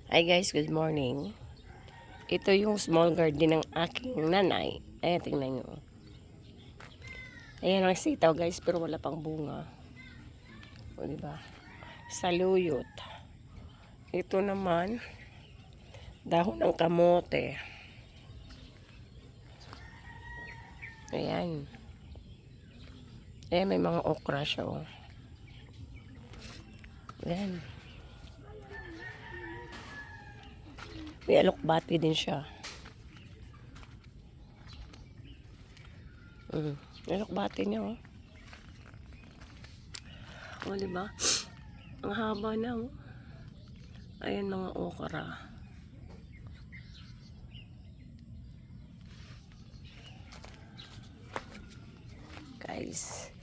Hi guys, good morning. Ito yung small garden ng aking nanay. Ayan, tingnan nyo. Ayan ang sitaw guys, pero wala pang bunga. O diba? Saluyot. Ito naman, dahon ng kamote. Ayan. Ayan, may mga okra siya. Oh. Ayan. May alokbati din siya. May alokbati niya. Oh. O diba? Ang haba na. Oh. Ayan mga okra. Guys.